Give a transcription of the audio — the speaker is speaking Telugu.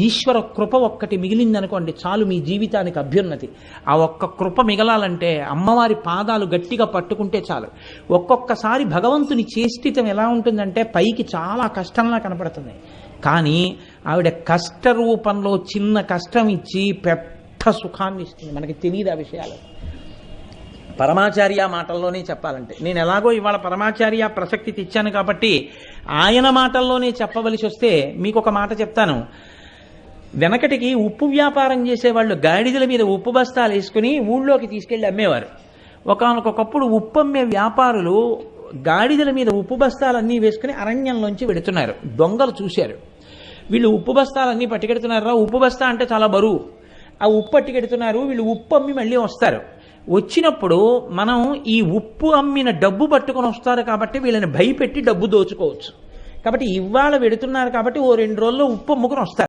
ఈశ్వర కృప ఒక్కటి మిగిలిందనుకోండి చాలు మీ జీవితానికి అభ్యున్నతి. ఆ ఒక్క కృప మిగలాలంటే అమ్మవారి పాదాలు గట్టిగా పట్టుకుంటే చాలు. ఒక్కొక్కసారి భగవంతుని చేష్టితం ఎలా ఉంటుందంటే పైకి చాలా కష్టంలా కనపడుతుంది, కానీ ఆవిడ కష్ట రూపంలో చిన్న కష్టం ఇచ్చి పెద్ద సుఖాన్ని ఇస్తుంది. మనకి తెలియదు ఆ విషయాలు. పరమాచార్య మాటల్లోనే చెప్పాలంటే, నేను ఎలాగో ఇవాళ పరమాచార్య ప్రసక్తి తెచ్చాను కాబట్టి ఆయన మాటల్లోనే చెప్పవలసి వస్తే మీకు ఒక మాట చెప్తాను. వెనకటికి ఉప్పు వ్యాపారం చేసేవాళ్ళు గాడిదల మీద ఉప్పు బస్తాలు వేసుకుని ఊళ్ళోకి తీసుకెళ్లి అమ్మేవారు. ఒకానొకప్పుడు ఉప్పు అమ్మే వ్యాపారులు గాడిదల మీద ఉప్పు బస్తాలన్నీ వేసుకుని అరణ్యంలోంచి వెడుతున్నారు. దొంగలు చూశారు, వీళ్ళు ఉప్పు బస్తాలన్నీ పట్టుకెడుతున్నారా, ఉప్పు బస్తా అంటే చాలా బరువు, ఆ ఉప్పు పట్టుకెడుతున్నారు, వీళ్ళు ఉప్పు అమ్మి మళ్ళీ వస్తారు. వచ్చినప్పుడు మనం ఈ ఉప్పు అమ్మిన డబ్బు పట్టుకొని వస్తారు కాబట్టి వీళ్ళని భయపెట్టి డబ్బు దోచుకోవచ్చు. కాబట్టి ఇవాళ వెడుతున్నారు కాబట్టి ఓ 2 రోజుల్లో ఉప్పు అమ్ముకుని వస్తారు.